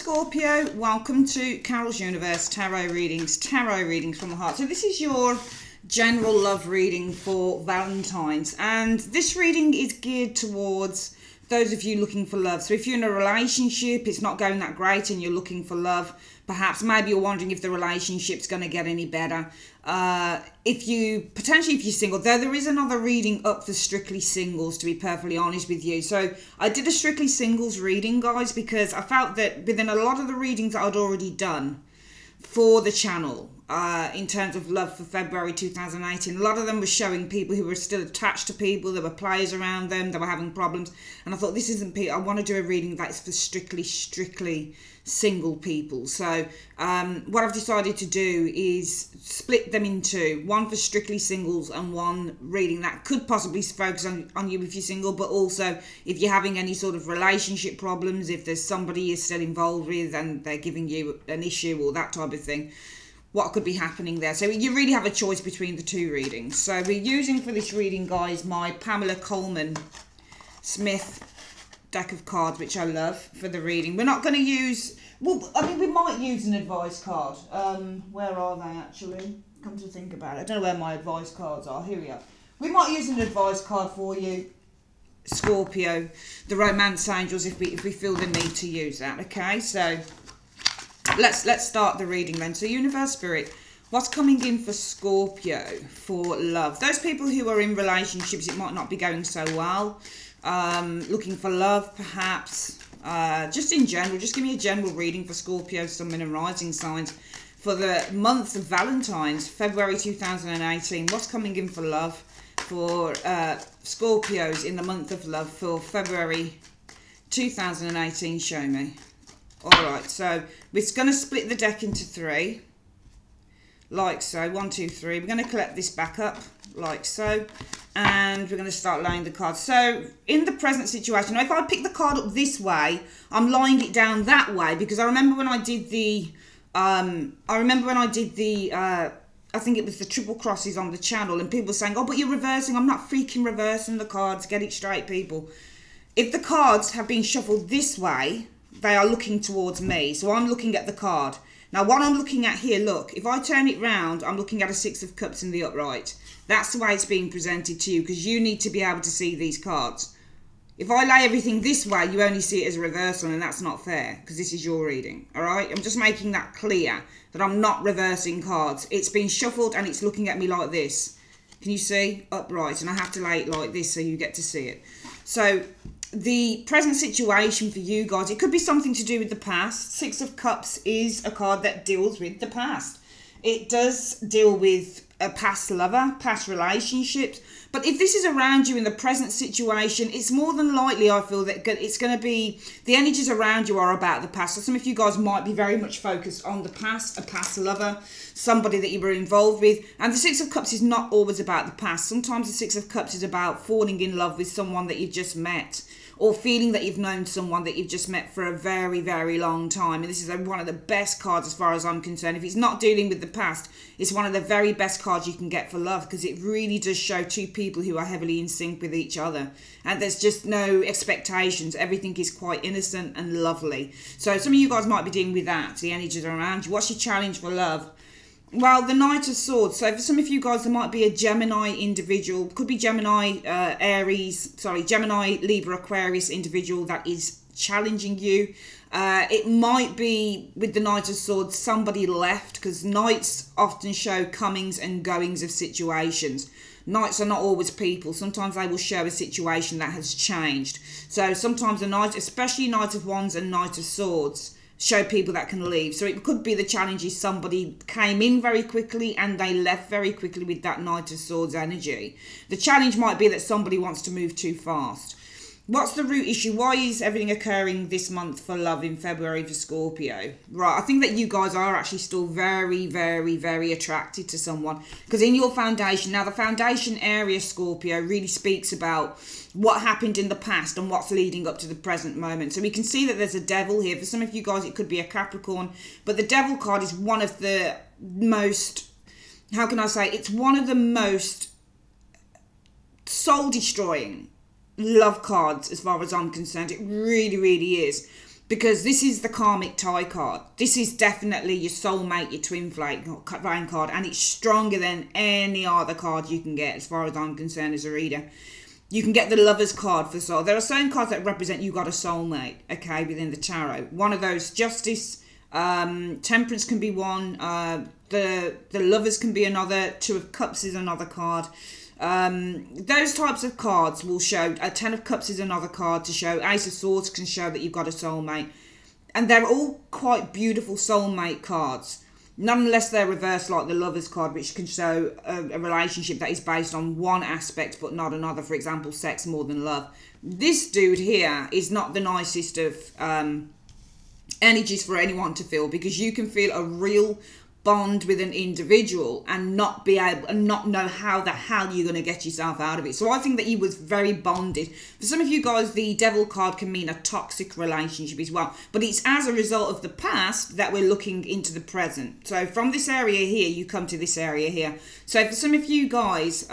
Scorpio, welcome to Carol's Universe Tarot Readings from the heart. So this is your general love reading for Valentines, and this reading is geared towards those of you looking for love. So if you're in a relationship, it's not going that great and you're looking for love, perhaps maybe you're wondering if the relationship's going to get any better. If you're single, though there is another reading up for strictly singles, to be perfectly honest with you. So I did a strictly singles reading, guys, because I felt that within a lot of the readings that I'd already done for the channel, in terms of love for February 2018, a lot of them were showing people who were still attached to people. There were players around them that were having problems, and I thought, this isn't people. I want to do a reading that's for strictly single people. So what I've decided to do is split them into one for strictly singles and one reading that could possibly focus on you if you're single, but also if you're having any sort of relationship problems, if there's somebody you're still involved with and they're giving you an issue or that type of thing, what could be happening there. So you really have a choice between the two readings. So we're using for this reading, guys, my Pamela Coleman Smith deck of cards, which I love for the reading. We're not going to use, well, I mean, we might use an advice card. Where are they actually? Come to think about it, I don't know where my advice cards are. Here we are. We might use an advice card for you, Scorpio, the romance angels, if we feel the need to use that. Okay, so let's start the reading then. So Universe Spirit, what's coming in for Scorpio for love? Those people who are in relationships, it might not be going so well. Looking for love, perhaps. Just in general, just give me a general reading for Scorpio, Sun, Moon and Rising signs for the month of Valentines, February 2018. What's coming in for love for Scorpios in the month of love for February 2018? Show me. Alright, so we're going to split the deck into three, like so. 1, 2, 3. We're going to collect this back up, like so. And we're going to start laying the cards. So in the present situation, now if I pick the card up this way, I'm lying it down that way, because I remember when I did the, I think it was the triple crosses on the channel, and people were saying, oh, but you're reversing. I'm not freaking reversing the cards. Get it straight, people. If the cards have been shuffled this way, they are looking towards me. So I'm looking at the card. Now what I'm looking at here, look, if I turn it round, I'm looking at a 6 of Cups in the upright. That's the way it's being presented to you, because you need to be able to see these cards. If I lay everything this way, you only see it as a reversal, and that's not fair, because this is your reading, all right? I'm just making that clear, that I'm not reversing cards. It's been shuffled, and it's looking at me like this. Can you see? Upright, and I have to lay it like this so you get to see it. So the present situation for you guys, it could be something to do with the past. 6 of Cups is a card that deals with the past. It does deal with a past lover, past relationships. But if this is around you in the present situation, it's more than likely, I feel, that it's going to be, the energies around you are about the past. So some of you guys might be very much focused on the past, a past lover, somebody that you were involved with. And the 6 of Cups is not always about the past. Sometimes the 6 of Cups is about falling in love with someone that you've just met, or feeling that you've known someone that you've just met for a very, very long time. And this is one of the best cards as far as I'm concerned. If it's not dealing with the past, it's one of the very best cards you can get for love, because it really does show two people who are heavily in sync with each other. And there's just no expectations. Everything is quite innocent and lovely. So some of you guys might be dealing with that. The energies are around you. What's your challenge for love? Well, the Knight of Swords. So for some of you guys, there might be a Gemini individual. Could be Gemini, Gemini, Libra, Aquarius individual that is challenging you. It might be, with the Knight of Swords, somebody left, because Knights often show comings and goings of situations. Knights are not always people. Sometimes they will show a situation that has changed. So sometimes a Knight, especially Knight of Wands and Knight of Swords, show people that can leave. So it could be the challenge is somebody came in very quickly and they left very quickly with that Knight of Swords energy. The challenge might be that somebody wants to move too fast. What's the root issue? Why is everything occurring this month for love in February for Scorpio? Right, I think that you guys are actually still very, very, very attracted to someone. Because in your foundation, now the foundation area, Scorpio, really speaks about what happened in the past and what's leading up to the present moment. So we can see that there's a devil here. For some of you guys, it could be a Capricorn. But the devil card is one of the most, how can I say, it's one of the most soul-destroying love cards as far as I'm concerned. It really, really is. because this is the karmic tie card. This is definitely your soulmate, your twin flame card, and it's stronger than any other card you can get as far as I'm concerned as a reader. You can get the Lover's card for soul. There are certain cards that represent you got a soulmate, okay, within the tarot. One of those, Justice, Temperance can be one, the Lovers can be another, Two of Cups is another card. Those types of cards will show, a Ten of Cups is another card to show, Ace of Swords can show that you've got a soulmate. And they're all quite beautiful soulmate cards. Not unless they're reversed like the Lover's card, which can show a relationship that is based on one aspect but not another. For example, sex more than love. This dude here is not the nicest of energies for anyone to feel, because you can feel a real bond with an individual and not be able and not know how the hell you're going to get yourself out of it. So I think that he was very bonded. For some of you guys, the Devil card can mean a toxic relationship as well, but it's as a result of the past that we're looking into the present. So from this area here, you come to this area here. So for some of you guys,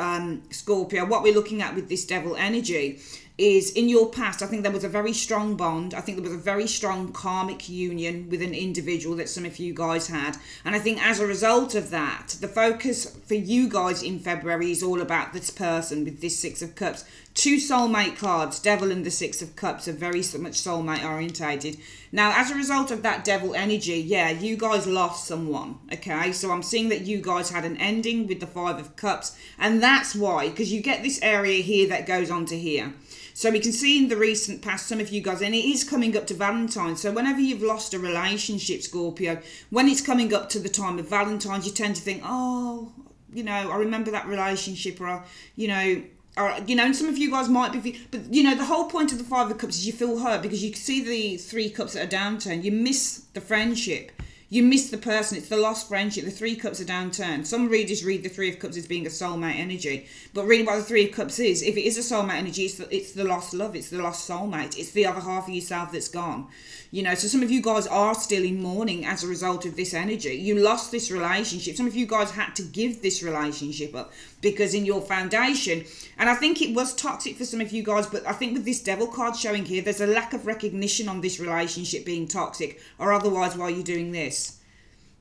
Scorpio, what we're looking at with this Devil energy is, in your past, I think there was a very strong bond. I think there was a very strong karmic union with an individual that some of you guys had. And I think as a result of that, the focus for you guys in February is all about this person with this Six of Cups. Two soulmate cards, Devil and the Six of Cups, are very much soulmate orientated. Now, as a result of that Devil energy, yeah, you guys lost someone, okay? So I'm seeing that you guys had an ending with the Five of Cups. And that's why, because you get this area here that goes on to here. So we can see in the recent past, some of you guys, and it is coming up to Valentine's. So whenever you've lost a relationship, Scorpio, when it's coming up to the time of Valentine's, you tend to think, oh, you know, I remember that relationship, or, you know, and some of you guys might be, but, you know, the whole point of the Five of Cups is you feel hurt because you can see the Three Cups at a downturn. You miss the friendship. You miss the person. It's the lost friendship. The Three Cups are downturned. Some readers read the Three of Cups as being a soulmate energy. But really what the Three of Cups is, if it is a soulmate energy, it's the lost love. It's the lost soulmate. It's the other half of yourself that's gone. You know, so some of you guys are still in mourning as a result of this energy. You lost this relationship. Some of you guys had to give this relationship up because in your foundation, and I think it was toxic for some of you guys, but I think with this Devil card showing here, there's a lack of recognition on this relationship being toxic, or otherwise why are you doing this?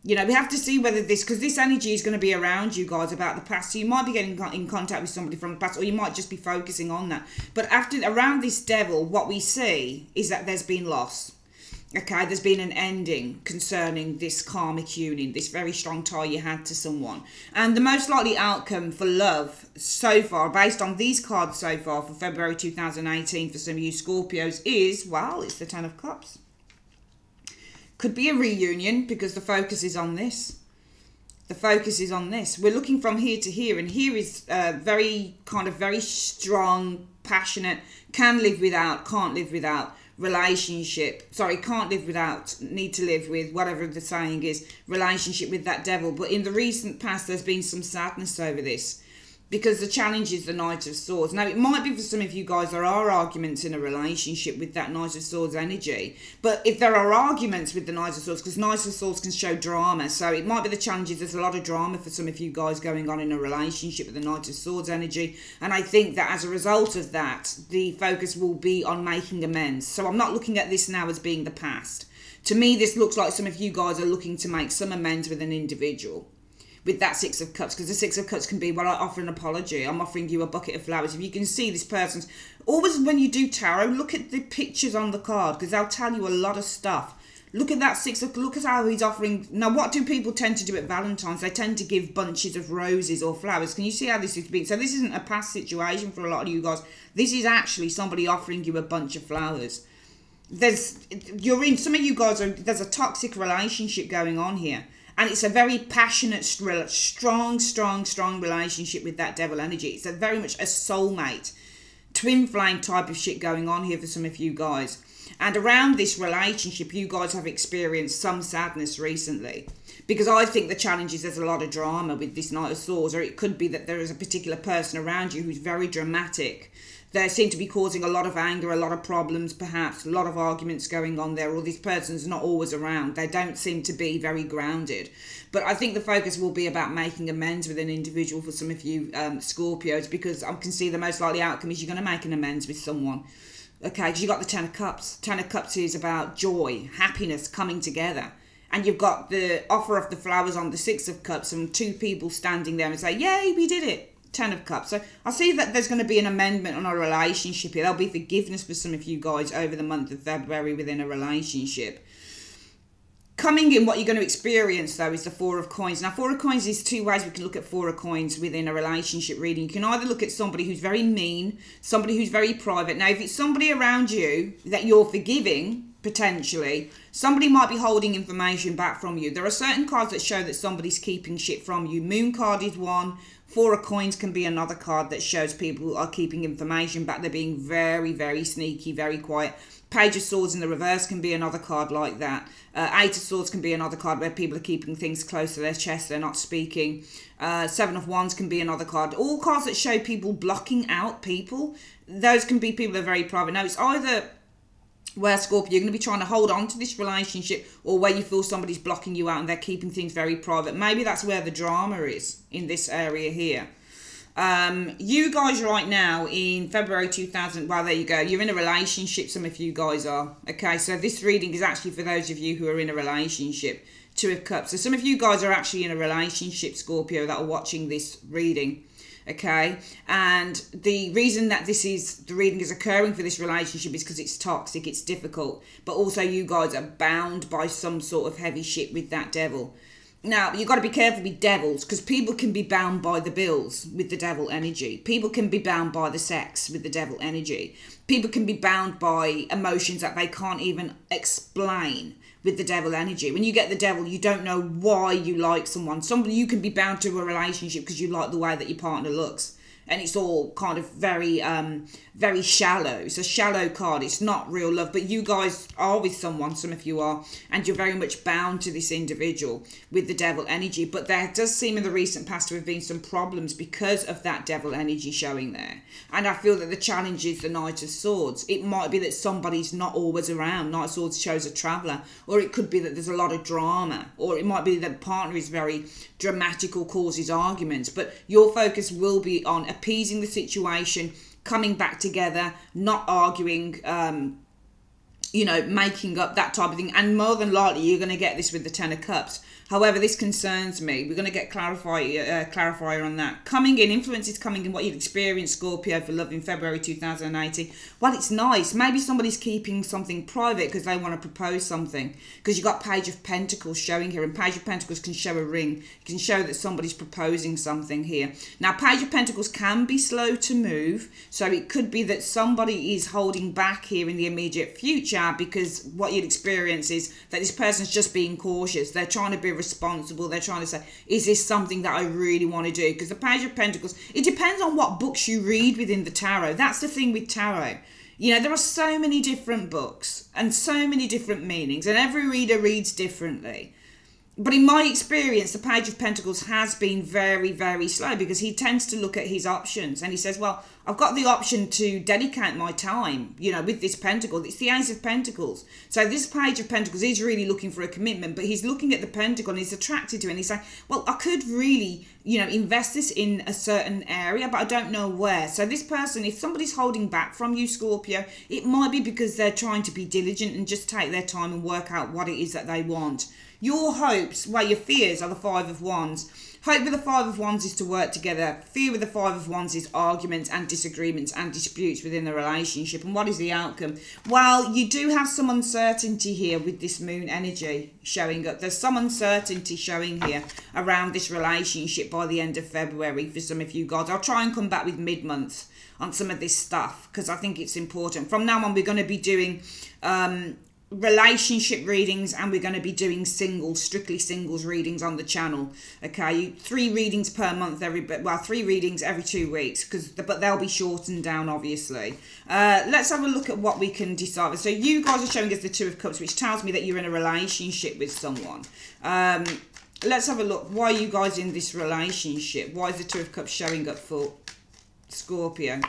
You know, we have to see whether this, because this energy is going to be around you guys about the past. So you might be getting in contact with somebody from the past, or you might just be focusing on that. But around this Devil, what we see is that there's been loss. Okay, there's been an ending concerning this karmic union, this very strong tie you had to someone. And the most likely outcome for love so far, based on these cards so far for February 2018 for some of you Scorpios is, well, it's the Ten of Cups. Could be a reunion because the focus is on this. The focus is on this. We're looking from here to here, and here is very strong, passionate, can live without, can't live without relationship. Sorry, can't live without, need to live with, whatever the saying is, relationship with that Devil. But in the recent past, there's been some sadness over this, because the challenge is the Knight of Swords. Now, it might be for some of you guys there are arguments in a relationship with that Knight of Swords energy. But if there are arguments with the Knight of Swords, because Knight of Swords can show drama, so it might be the challenge is there's a lot of drama for some of you guys going on in a relationship with the Knight of Swords energy. And I think that as a result of that, the focus will be on making amends. So I'm not looking at this now as being the past. To me, this looks like some of you guys are looking to make some amends with an individual. With that Six of Cups, because the Six of Cups can be, well, I offer an apology, I'm offering you a bucket of flowers. If you can see this person's, always when you do tarot, look at the pictures on the card, because they'll tell you a lot of stuff. Look at that look at how he's offering. Now, what do people tend to do at Valentine's? They tend to give bunches of roses or flowers. Can you see how this is being? So this isn't a past situation for a lot of you guys. This is actually somebody offering you a bunch of flowers. Some of you guys there's a toxic relationship going on here. And it's a very passionate, strong relationship with that Devil energy. It's a very much a soulmate, twin flame type of shit going on here for some of you guys. And around this relationship, you guys have experienced some sadness recently. Because I think the challenge is there's a lot of drama with this Knight of Swords. Or it could be that there is a particular person around you who's very dramatic. They seem to be causing a lot of anger, a lot of problems, perhaps, a lot of arguments going on there, or this person's not always around. They don't seem to be very grounded. But I think the focus will be about making amends with an individual for some of you Scorpios, because I can see the most likely outcome is you're going to make an amends with someone. Okay, because you've got the Ten of Cups. Ten of Cups is about joy, happiness, coming together. And you've got the offer of the flowers on the Six of Cups and two people standing there and say, yay, we did it. Ten of Cups. So I see that there's going to be an amendment on our relationship here. There'll be forgiveness for some of you guys over the month of February within a relationship. Coming in, what you're going to experience, though, is the Four of Coins. Now, Four of Coins is two ways we can look at Four of Coins within a relationship reading. You can either look at somebody who's very mean, somebody who's very private. Now, if it's somebody around you that you're forgiving, potentially, somebody might be holding information back from you. There are certain cards that show that somebody's keeping shit from you. Moon card is one. Four of Coins can be another card that shows people are keeping information back. They're being very, very sneaky, very quiet. Page of Swords in the reverse can be another card like that. Eight of Swords can be another card where people are keeping things close to their chest. They're not speaking. Seven of Wands can be another card. All cards that show people blocking out people. Those can be people that are very private. Now, it's either where, Scorpio, you're going to be trying to hold on to this relationship, or where you feel somebody's blocking you out and they're keeping things very private. Maybe that's where the drama is in this area here. You guys right now in February 2000, well, there you go, you're in a relationship, some of you guys are. Okay, so this reading is actually for those of you who are in a relationship. Two of Cups. So some of you guys are actually in a relationship, Scorpio, that are watching this reading. Okay, and the reason that the reading is occurring for this relationship is because it's toxic, it's difficult, but also you guys are bound by some sort of heavy shit with that devil. Now, you've got to be careful with devils, because people can be bound by the bills with the devil energy. People can be bound by the sex with the devil energy. People can be bound by emotions that they can't even explain with the devil energy. When you get the devil, you don't know why you like someone. Somebody, you can be bound to a relationship because you like the way that your partner looks. And it's all kind of very, very shallow. It's a shallow card. It's not real love. But you guys are with someone, some of you are, and you're very much bound to this individual with the devil energy. But there does seem in the recent past to have been some problems because of that devil energy showing there. And I feel that the challenge is the Knight of Swords. It might be that somebody's not always around. Knight of Swords shows a traveller. Or it could be that there's a lot of drama. Or it might be that the partner is very dramatic or causes arguments. But your focus will be on appeasing the situation, coming back together, not arguing, you know, making up, that type of thing. And more than likely, you're going to get this with the Ten of Cups. However, this concerns me. We're going to get clarifier on that. Coming in, influence is coming in what you've experienced, Scorpio, for love in February 2018. Well, it's nice. Maybe somebody's keeping something private because they want to propose something. Because you've got Page of Pentacles showing here. And Page of Pentacles can show a ring. It can show that somebody's proposing something here. Now, Page of Pentacles can be slow to move. So it could be that somebody is holding back here in the immediate future, because what you'd experience is that this person's just being cautious. They're trying to be responsible. They're trying to say, is this something that I really want to do? Because the Page of Pentacles, it depends on what books you read within the tarot. That's the thing with tarot. You know, there are so many different books and so many different meanings, and every reader reads differently. But in my experience, the Page of Pentacles has been very, very slow, because he tends to look at his options and he says, well, I've got the option to dedicate my time, you know, with this Pentacle. It's the Ace of Pentacles. So this Page of Pentacles is really looking for a commitment, but he's looking at the Pentacle and he's attracted to it. And he's saying, well, I could really, you know, invest this in a certain area, but I don't know where. So this person, if somebody's holding back from you, Scorpio, it might be because they're trying to be diligent and just take their time and work out what it is that they want. Your hopes, well, your fears are the Five of Wands. Hope with the Five of Wands is to work together. Fear with the Five of Wands is arguments and disagreements and disputes within the relationship. And what is the outcome? Well, you do have some uncertainty here with this moon energy showing up. There's some uncertainty showing here around this relationship by the end of February for some of you guys. I'll try and come back with mid-month on some of this stuff because I think it's important. From now on, we're going to be doing relationship readings, and we're going to be doing strictly singles readings on the channel. Okay, 3 readings per month, 3 readings every 2 weeks, but they'll be shortened down, obviously. Let's have a look at what we can decide. So you guys are showing us the Two of Cups, which tells me that you're in a relationship with someone. Let's have a look. Why are you guys in this relationship? Why is the Two of Cups showing up for Scorpio?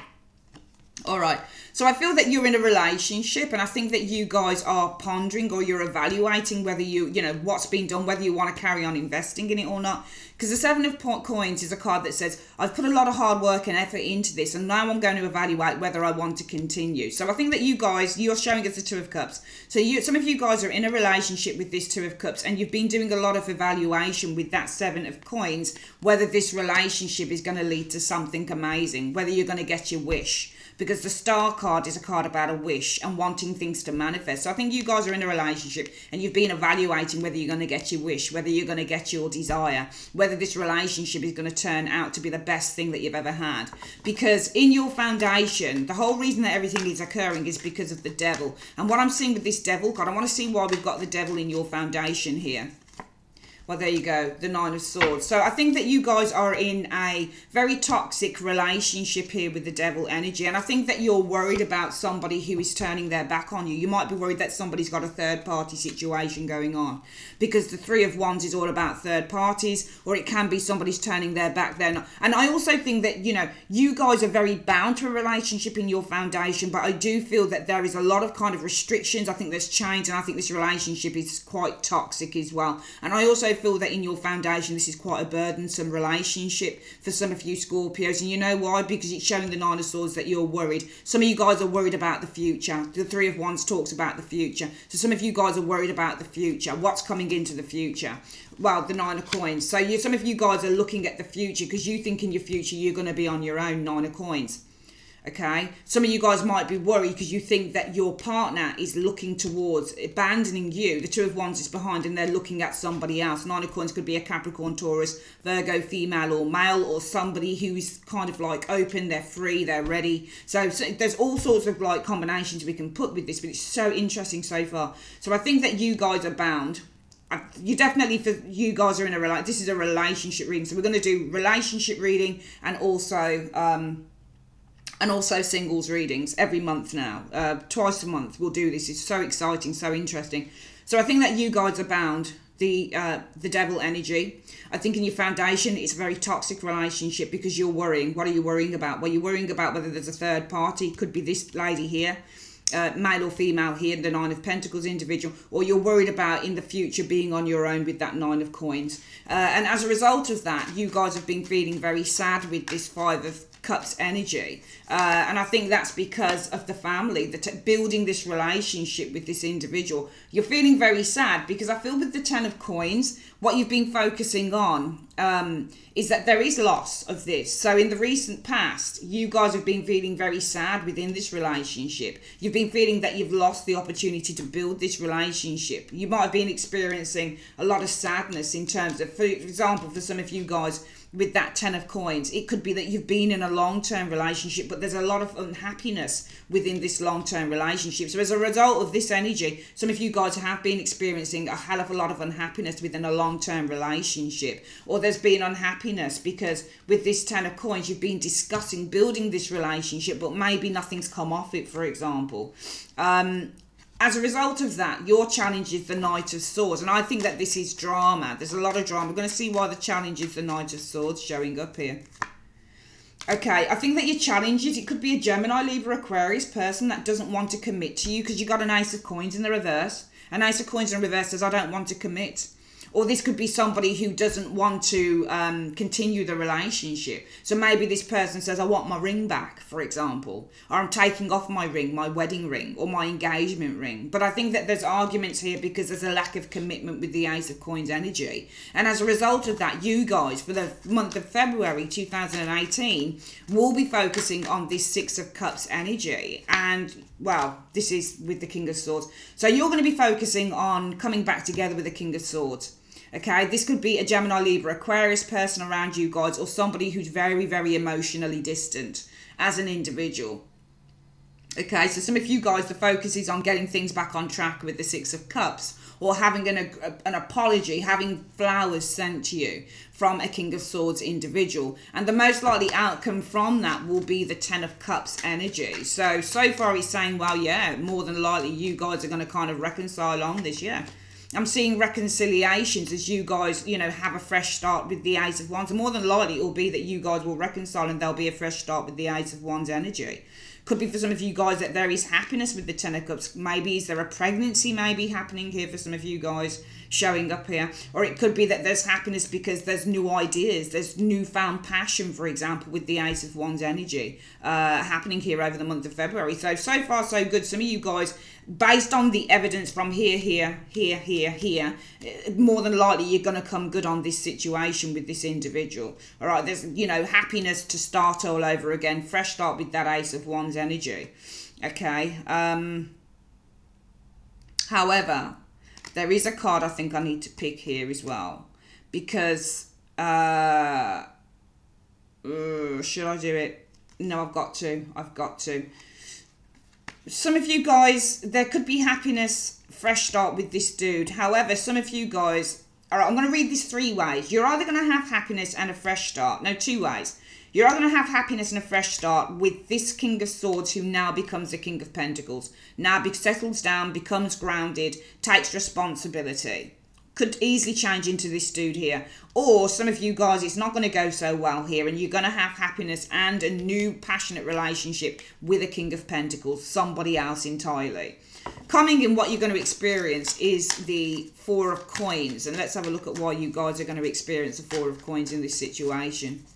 All right. So I feel that you're in a relationship, and I think that you guys are pondering, or you're evaluating whether you know, what's been done, whether you want to carry on investing in it or not. Because the Seven of Coins is a card that says, I've put a lot of hard work and effort into this, and now I'm going to evaluate whether I want to continue. So I think that you guys, you're showing us the Two of Cups. So some of you guys are in a relationship with this Two of Cups, and you've been doing a lot of evaluation with that Seven of Coins, whether this relationship is going to lead to something amazing, whether you're going to get your wish. Because the Star card is a card about a wish and wanting things to manifest. So I think you guys are in a relationship, and you've been evaluating whether you're going to get your wish, whether you're going to get your desire, whether this relationship is going to turn out to be the best thing that you've ever had. Because in your foundation, the whole reason that everything is occurring is because of the devil. And what I'm seeing with this devil card, I want to see why we've got the devil in your foundation here. Well, there you go, the Nine of Swords. So I think that you guys are in a very toxic relationship here with the devil energy. And I think that you're worried about somebody who is turning their back on you. You might be worried that somebody's got a third party situation going on. Because the Three of Wands is all about third parties. Or it can be somebody's turning their back then. And I also think that, you know, you guys are very bound to a relationship in your foundation. But I do feel that there is a lot of kind of restrictions. I think there's change. And I think this relationship is quite toxic as well. And I also feel that in your foundation this is quite a burdensome relationship for some of you Scorpios. And you know why? Because it's showing the Nine of Swords that you're worried. Some of you guys are worried about the future. The Three of Wands talks about the future. So some of you guys are worried about the future. What's coming into the future? Well, the Nine of Coins. So some of you guys are looking at the future because you think in your future you're going to be on your own. Nine of Coins. Okay, some of you guys might be worried because you think that your partner is looking towards abandoning you. The Two of Wands is behind and they're looking at somebody else. Nine of Coins could be a Capricorn, Taurus, Virgo, female or male, or somebody who is kind of like open, they're free, they're ready. So there's all sorts of like combinations we can put with this, but it's so interesting so far. So I think that you guys are bound. You definitely, for you guys are in a relationship. This is a relationship reading. So we're going to do relationship reading and also singles readings every month now. Twice a month we'll do this. It's so exciting, so interesting. So I think that you guys are bound. The devil energy. I think in your foundation it's a very toxic relationship because you're worrying. What are you worrying about? Well, you're worrying about whether there's a third party. Could be this lady here. Male or female here, the Nine of Pentacles individual, or you're worried about in the future being on your own with that Nine of Coins. And as a result of that, you guys have been feeling very sad with this Five of Cups energy. And I think that's because of the family, building this relationship with this individual. You're feeling very sad because I feel with the Ten of Coins, what you've been focusing on is that there is loss of this. So in the recent past, you guys have been feeling very sad within this relationship. You've been feeling that you've lost the opportunity to build this relationship. You might have been experiencing a lot of sadness in terms of, for example, for some of you guys, with that Ten of Coins, it could be that you've been in a long-term relationship, but there's a lot of unhappiness within this long-term relationship. So as a result of this energy, some of you guys have been experiencing a hell of a lot of unhappiness within a long-term relationship. Or there's been unhappiness because with this Ten of Coins, you've been discussing building this relationship, but maybe nothing's come off it, for example. As a result of that, your challenge is the Knight of Swords. And I think that this is drama. There's a lot of drama. We're going to see why the challenge is the Knight of Swords showing up here. Okay, I think that your challenge is, it could be a Gemini, Libra, Aquarius person that doesn't want to commit to you because you got an Ace of Coins in the reverse. An Ace of Coins in the reverse says, I don't want to commit. Or this could be somebody who doesn't want to continue the relationship. So maybe this person says, I want my ring back, for example. Or I'm taking off my ring, my wedding ring, or my engagement ring. But I think that there's arguments here because there's a lack of commitment with the Ace of Coins energy. And as a result of that, you guys, for the month of February 2018, will be focusing on this Six of Cups energy. And, well, this is with the King of Swords. So you're going to be focusing on coming back together with the King of Swords. Okay, this could be a Gemini, Libra, Aquarius person around you guys, or somebody who's very, very emotionally distant as an individual. Okay, so some of you guys, the focus is on getting things back on track with the Six of Cups, or having an apology, having flowers sent to you from a King of Swords individual. And the most likely outcome from that will be the Ten of Cups energy. So far he's saying, well, yeah, more than likely you guys are going to kind of reconcile on this, yeah. I'm seeing reconciliations as you guys, you know, have a fresh start with the Ace of Wands. And more than likely it will be that you guys will reconcile and there'll be a fresh start with the Ace of Wands energy. Could be for some of you guys that there is happiness with the Ten of Cups. Maybe is there a pregnancy maybe happening here for some of you guys showing up here. Or it could be that there's happiness because there's new ideas. There's newfound passion, for example, with the Ace of Wands energy happening here over the month of February. So far so good. Some of you guys, based on the evidence from here, more than likely you're going to come good on this situation with this individual. All right, there's, you know, happiness to start all over again. Fresh start with that Ace of Wands energy. Okay. However, there is a card I think I need to pick here as well. Because, should I do it? No, I've got to. Some of you guys, there could be happiness, fresh start with this dude. However, some of you guys, all right, I'm going to read this 3 ways. You're either going to have happiness and a fresh start. No, 2 ways. You're either going to have happiness and a fresh start with this King of Swords who now becomes the King of Pentacles. Now settles down, becomes grounded, takes responsibility. Could easily change into this dude here. Or some of you guys, it's not going to go so well here and you're going to have happiness and a new passionate relationship with a King of Pentacles, somebody else entirely. Coming in, what you're going to experience is the Four of Coins. And let's have a look at why you guys are going to experience the Four of Coins in this situation.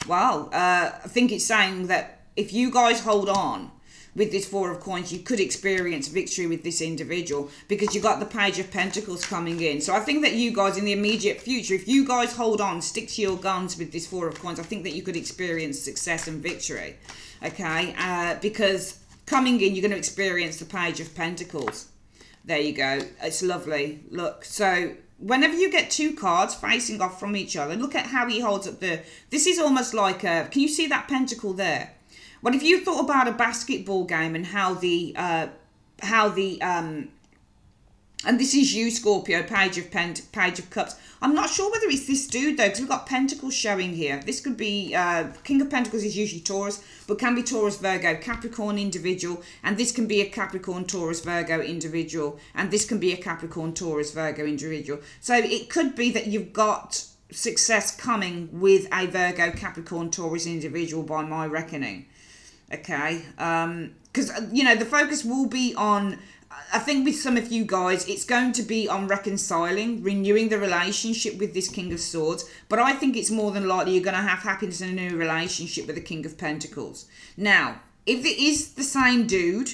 Well, I think it's saying that if you guys hold on with this Four of Coins, you could experience victory with this individual because you got the Page of Pentacles coming in. So I think that you guys in the immediate future, if you guys hold on, stick to your guns with this Four of Coins, I think that you could experience success and victory. Okay, because coming in, you're going to experience the Page of Pentacles. There you go. It's lovely. Look, so whenever you get 2 cards facing off from each other, look at how he holds up the... This is almost like a... Can you see that pentacle there? Well, if you thought about a basketball game and how the and this is you, Scorpio, Page of Cups. I'm not sure whether it's this dude though, because we've got Pentacles showing here. This could be King of Pentacles is usually Taurus, but can be Taurus, Virgo, Capricorn individual, and this can be a Capricorn, Taurus, Virgo individual, and this can be a Capricorn, Taurus, Virgo individual. So it could be that you've got success coming with a Virgo, Capricorn, Taurus individual by my reckoning. Okay, because you know the focus will be on, I think with some of you guys it's going to be on reconciling, renewing the relationship with this King of Swords, but I think it's more than likely you're going to have happiness in a new relationship with the King of Pentacles. Now if it is the same dude,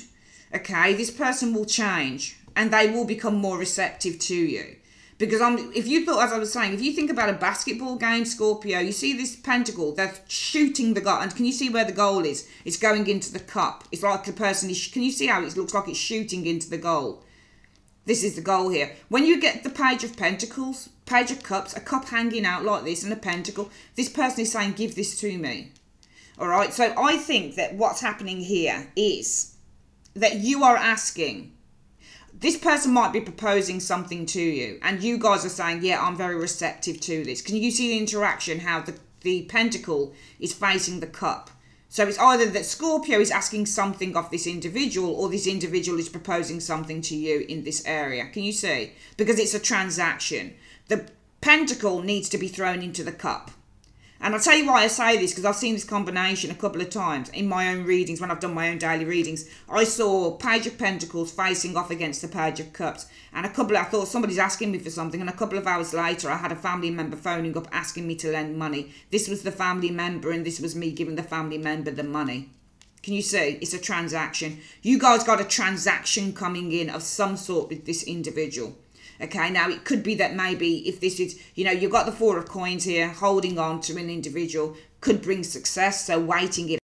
okay, this person will change and they will become more receptive to you. Because if you thought, as I was saying, if you think about a basketball game, Scorpio, you see this pentacle, they're shooting the goal. And can you see where the goal is? It's going into the cup. It's like the person is, can you see how it looks like it's shooting into the goal? This is the goal here. When you get the Page of Pentacles, Page of Cups, a cup hanging out like this and a pentacle, this person is saying, give this to me. All right. So I think that what's happening here is that you are asking, this person might be proposing something to you and you guys are saying, yeah, I'm very receptive to this. Can you see the interaction, how the pentacle is facing the cup? So it's either that Scorpio is asking something of this individual or this individual is proposing something to you in this area. Can you see? Because it's a transaction. The pentacle needs to be thrown into the cup. And I'll tell you why I say this, because I've seen this combination a couple of times in my own readings. When I've done my own daily readings, I saw Page of Pentacles facing off against the Page of Cups. And I thought somebody's asking me for something. And a couple of hours later, I had a family member phoning up asking me to lend money. This was the family member and this was me giving the family member the money. Can you see? It's a transaction. You guys got a transaction coming in of some sort with this individual. Okay, now it could be that maybe if this is, you know, you've got the Four of Coins here, holding on to an individual could bring success. So waiting it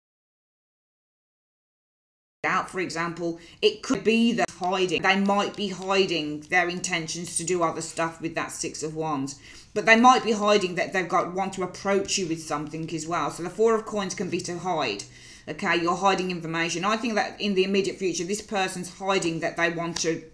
out, for example, it could be that hiding. They might be hiding their intentions to do other stuff with that Six of Wands. But they might be hiding that want to approach you with something as well. So the Four of Coins can be to hide. Okay, you're hiding information. I think that in the immediate future, this person's hiding that they want to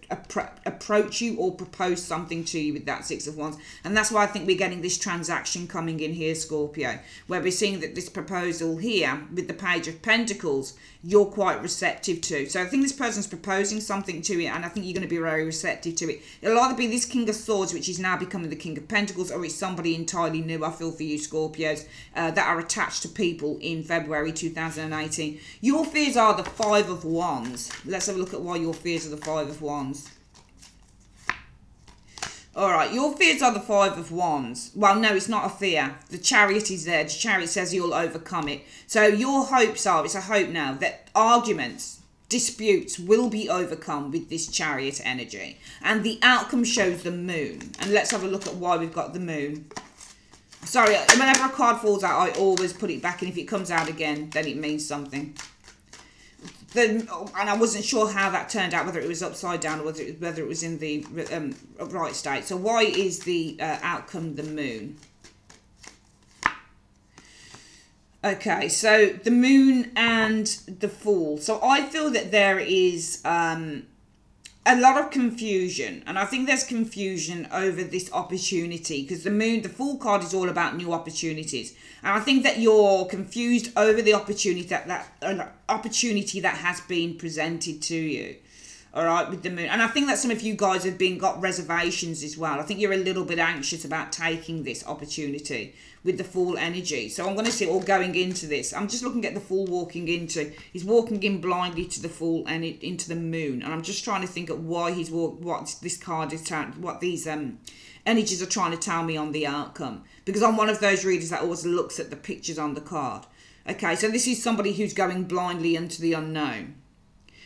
approach you or propose something to you with that Six of Wands. And that's why I think we're getting this transaction coming in here, Scorpio, where we're seeing that this proposal here with the Page of Pentacles, you're quite receptive to. So I think this person's proposing something to you, and I think you're going to be very receptive to it. It'll either be this King of Swords, which is now becoming the King of Pentacles, or it's somebody entirely new, I feel, for you, Scorpios, that are attached to people in February 2018. Your fears are the Five of Wands. Let's have a look at why your fears are the Five of Wands. Alright, your fears are the Five of Wands. Well, no, it's not a fear. The Chariot is there. The Chariot says you'll overcome it. So your hopes are, it's a hope now, that arguments, disputes will be overcome with this Chariot energy. And the outcome shows the Moon. And let's have a look at why we've got the Moon. Sorry, whenever a card falls out, I always put it back. And if it comes out again, then it means something. And I wasn't sure how that turned out, whether it was upside down or whether it was in the right state. So why is the outcome the Moon? Okay, so the Moon and the Fool. So I feel that there is a lot of confusion, and I think there's confusion over this opportunity, because the Moon, the Fool card, is all about new opportunities, and I think that you're confused over the opportunity that has been presented to you. All right, with the Moon, and I think that some of you guys have got reservations as well. I think you're a little bit anxious about taking this opportunity with the Fool energy. So I'm going to see, or going into this, I'm just looking at the Fool walking into. He's walking in blindly to the Fool and into the Moon, and I'm just trying to think of why he's what this card is telling, what these energies are trying to tell me on the outcome. Because I'm one of those readers that always looks at the pictures on the card. Okay, so this is somebody who's going blindly into the unknown.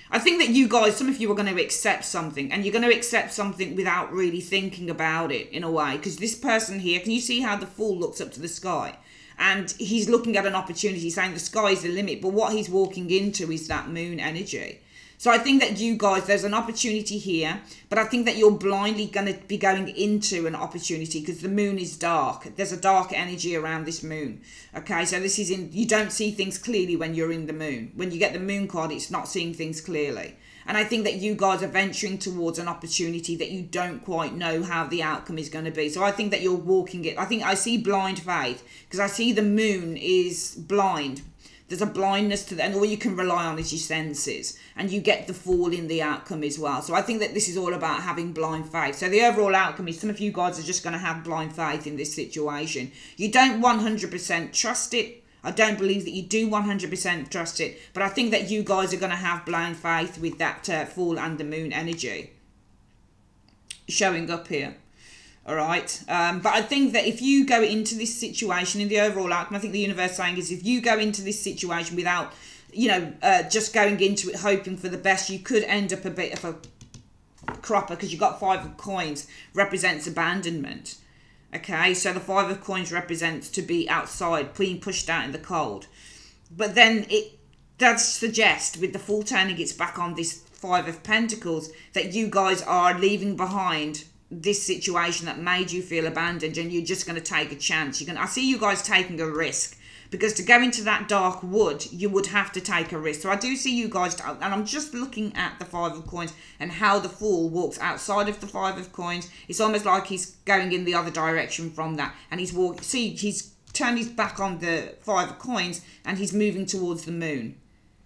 I think that you guys, some of you are going to accept something, and you're going to accept something without really thinking about it in a way. Because this person here, can you see how the Fool looks up to the sky? And he's looking at an opportunity, saying the sky is the limit. But what he's walking into is that Moon energy. So I think that you guys, there's an opportunity here, but I think that you're blindly going to be going into an opportunity because the Moon is dark. There's a dark energy around this Moon. Okay, so this is you don't see things clearly when you're in the Moon. When you get the Moon card, it's not seeing things clearly. And I think that you guys are venturing towards an opportunity that you don't quite know how the outcome is going to be. So I think that you're walking it. I think I see blind faith because I see the Moon is blind. There's a blindness to that, and all you can rely on is your senses, and you get the Fool in the outcome as well. So I think that this is all about having blind faith. So the overall outcome is some of you guys are just going to have blind faith in this situation. You don't 100% trust it. I don't believe that you do 100% trust it, but I think that you guys are going to have blind faith with that Fool and the Moon energy showing up here. All right, but I think that if you go into this situation in the overall outcome, I think the universe is saying is if you go into this situation without, you know, just going into it hoping for the best, you could end up a bit of a cropper because you've got Five of Coins represents abandonment. Okay, so the Five of Coins represents to be outside, being pushed out in the cold. But then it does suggest with the Fool turning its back on this Five of Pentacles that you guys are leaving behind this situation that made you feel abandoned, and you're just going to take a chance. I see you guys taking a risk, because to go into that dark wood, you would have to take a risk. So I do see you guys, and I'm just looking at the Five of Coins and how the Fool walks outside of the Five of Coins. It's almost like he's going in the other direction from that, and he's walking. See, he's turned his back on the Five of Coins, and he's moving towards the Moon.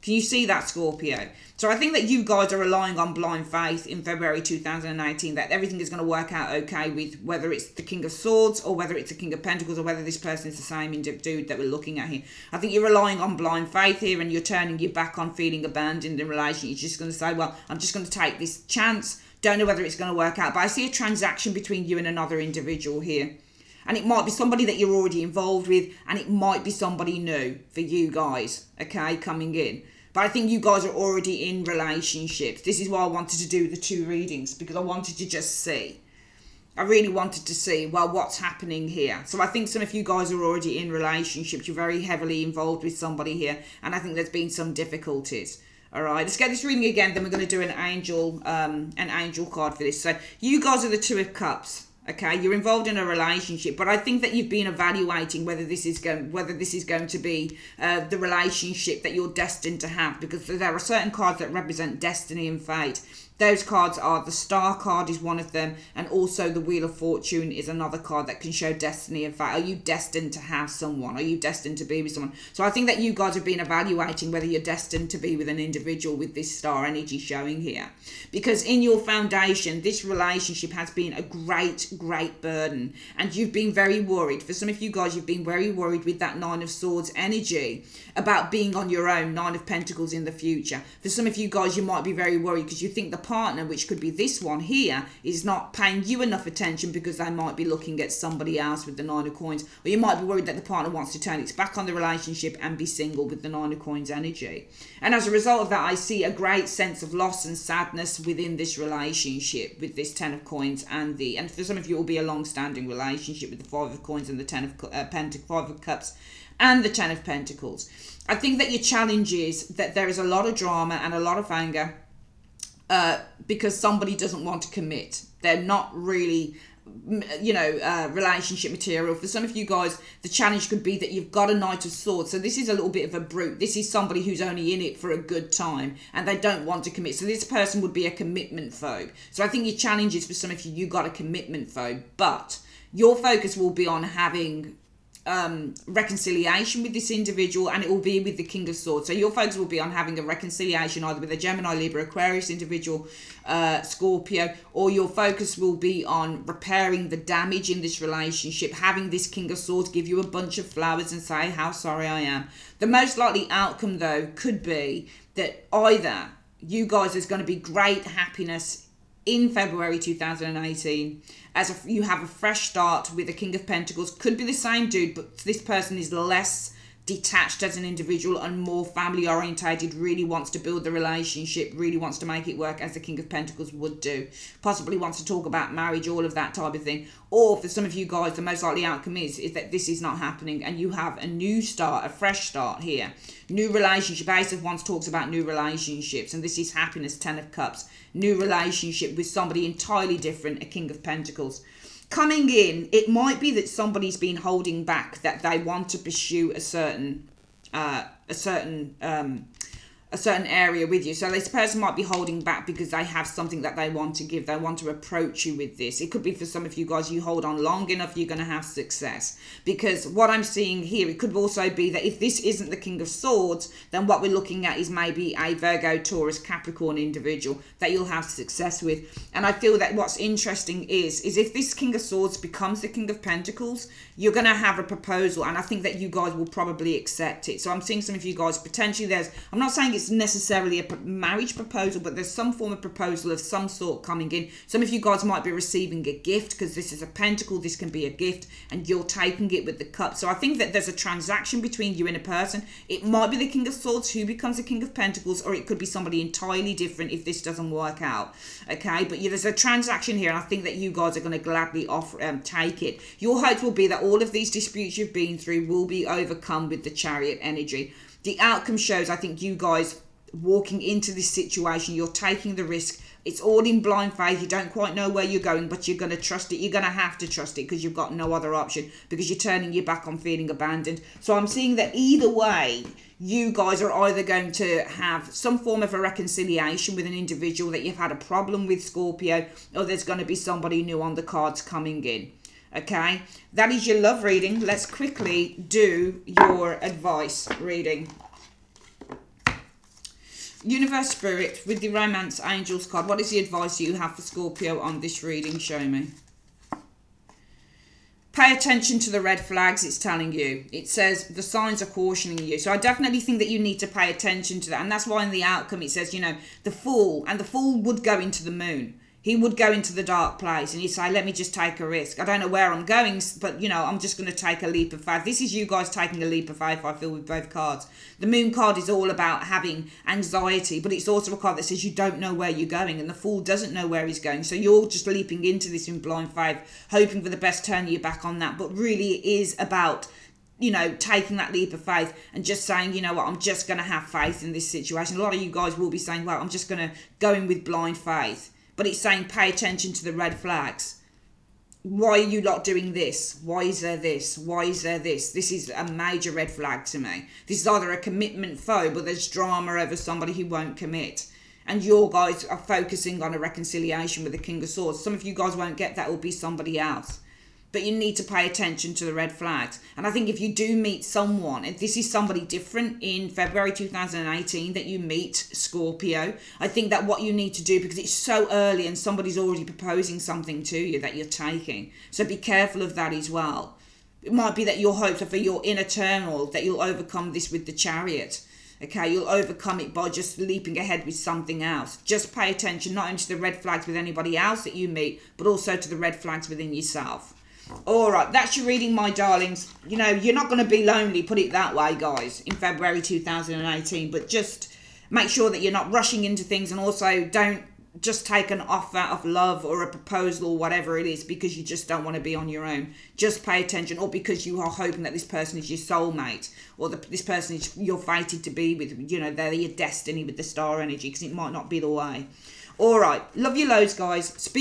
Can you see that, Scorpio? So I think that you guys are relying on blind faith in February 2018 that everything is going to work out okay with whether it's the King of Swords or whether it's the King of Pentacles or whether this person is the same dude that we're looking at here. I think you're relying on blind faith here, and you're turning your back on feeling abandoned in relation. You're just going to say, well, I'm just going to take this chance. Don't know whether it's going to work out. But I see a transaction between you and another individual here. And it might be somebody that you're already involved with, and it might be somebody new for you guys, okay, coming in. But I think you guys are already in relationships. This is why I wanted to do the two readings, because I wanted to just see. I really wanted to see, well, what's happening here. So I think some of you guys are already in relationships. You're very heavily involved with somebody here, and I think there's been some difficulties. All right, let's get this reading again. Then we're going to do an angel card for this. So you guys are the Two of Cups. Okay, you're involved in a relationship, but I think that you've been evaluating whether this is going to be the relationship that you're destined to have, because there are certain cards that represent destiny and fate. Those cards are the Star card is one of them, and also the Wheel of Fortune is another card that can show destiny and fate. Are you destined to have someone? Are you destined to be with someone? So I think that you guys have been evaluating whether you're destined to be with an individual with this Star energy showing here. Because in your foundation, this relationship has been a great burden, and you've been very worried. For some of you guys, you've been very worried with that Nine of Swords energy about being on your own, Nine of Pentacles in the future. For some of you guys, you might be very worried because you think the partner, which could be this one here, is not paying you enough attention because they might be looking at somebody else with the Nine of Coins. Or you might be worried that the partner wants to turn its back on the relationship and be single with the Nine of Coins energy. And as a result of that, I see a great sense of loss and sadness within this relationship with this Ten of Coins and for some of you it will be a long-standing relationship with the Five of Coins and the Five of Cups and the Ten of Pentacles. I think that your challenge is that there is a lot of drama and a lot of anger because somebody doesn't want to commit. They're not really, relationship material. For some of you guys, the challenge could be that you've got a Knight of Swords. So this is a little bit of a brute. This is somebody who's only in it for a good time and they don't want to commit. So this person would be a commitment phobe. So I think your challenge is, for some of you, you got a commitment phobe, but your focus will be on having reconciliation with this individual, and it will be with the King of Swords. So your focus will be on having a reconciliation either with a Gemini, Libra, Aquarius individual, Scorpio, or your focus will be on repairing the damage in this relationship, having this King of Swords give you a bunch of flowers and say how sorry I am. The most likely outcome though could be that either you guys, there's going to be great happiness in February 2018 as you have a fresh start with the King of Pentacles. Could be the same dude, but this person is less detached as an individual and more family orientated, really wants to build the relationship, really wants to make it work, as the King of Pentacles would do. Possibly wants to talk about marriage, all of that type of thing. Or for some of you guys, the most likely outcome is that this is not happening and you have a new start, a fresh start here. New relationship. Ace of Wands talks about new relationships, and this is happiness, Ten of Cups. New relationship with somebody entirely different, a King of Pentacles. Coming in, it might be that somebody's been holding back, that they want to pursue a certain area with you. So this person might be holding back because they have something that they want to give. They want to approach you with this. It could be for some of you guys, you hold on long enough, you're going to have success. Because what I'm seeing here, it could also be that if this isn't the King of Swords, then what we're looking at is maybe a Virgo, Taurus, Capricorn individual that you'll have success with. And I feel that what's interesting is if this King of Swords becomes the King of Pentacles, you're going to have a proposal, and I think that you guys will probably accept it. So I'm seeing some of you guys, potentially I'm not saying it's necessarily a marriage proposal, but there's some form of proposal of some sort coming in. Some of you guys might be receiving a gift, because this is a pentacle, this can be a gift, and you're taking it with the cup. So I think that there's a transaction between you and a person. It might be the King of Swords who becomes the King of Pentacles, or it could be somebody entirely different if this doesn't work out. Okay, but yeah, there's a transaction here, and I think that you guys are going to gladly take it. Your hopes will be that all of these disputes you've been through will be overcome with the Chariot energy. The outcome shows, I think, you guys walking into this situation, you're taking the risk. It's all in blind faith. You don't quite know where you're going, but you're going to trust it. You're going to have to trust it because you've got no other option, because you're turning your back on feeling abandoned. So I'm seeing that either way, you guys are either going to have some form of a reconciliation with an individual that you've had a problem with, Scorpio, or there's going to be somebody new on the cards coming in. Okay, that is your love reading. Let's quickly do your advice reading. Universe Spirit, with the Romance Angels card, what is the advice you have for Scorpio on this reading? Show me. Pay attention to the red flags, it's telling you. It says the signs are cautioning you. So I definitely think that you need to pay attention to that. And that's why in the outcome it says, you know, the Fool. And the Fool would go into the moon. He would go into the dark place and he'd say, let me just take a risk. I don't know where I'm going, but, you know, I'm just going to take a leap of faith. This is you guys taking a leap of faith, I feel, with both cards. The Moon card is all about having anxiety, but it's also a card that says you don't know where you're going, and the Fool doesn't know where he's going. So you're just leaping into this in blind faith, hoping for the best, turning your back on that. But really it is about, you know, taking that leap of faith and just saying, you know what, I'm just going to have faith in this situation. A lot of you guys will be saying, well, I'm just going to go in with blind faith. But it's saying pay attention to the red flags. why are you not doing this? Why is there this? Why is there this? This is a major red flag to me. This is either a commitment phobe, but there's drama over somebody who won't commit. And your guys are focusing on a reconciliation with the King of Swords. Some of you guys won't get that. It will be somebody else. But you need to pay attention to the red flags. And I think if you do meet someone, if this is somebody different in February 2018 that you meet, Scorpio, I think that what you need to do, because it's so early and somebody's already proposing something to you that you're taking. So be careful of that as well. It might be that your hopes are for your inner turmoil, that you'll overcome this with the Chariot. Okay, you'll overcome it by just leaping ahead with something else. Just pay attention not only to the red flags with anybody else that you meet, but also to the red flags within yourself. All right, that's your reading, my darlings. You know, you're not going to be lonely, put it that way, guys, in February 2018. But just make sure that you're not rushing into things, and also don't just take an offer of love or a proposal or whatever it is because you just don't want to be on your own. Just pay attention, or because you are hoping that this person is your soulmate, or this person is you're fated to be with. You know, they're your destiny with the star energy, because it might not be the way. All right, love you loads, guys. Speak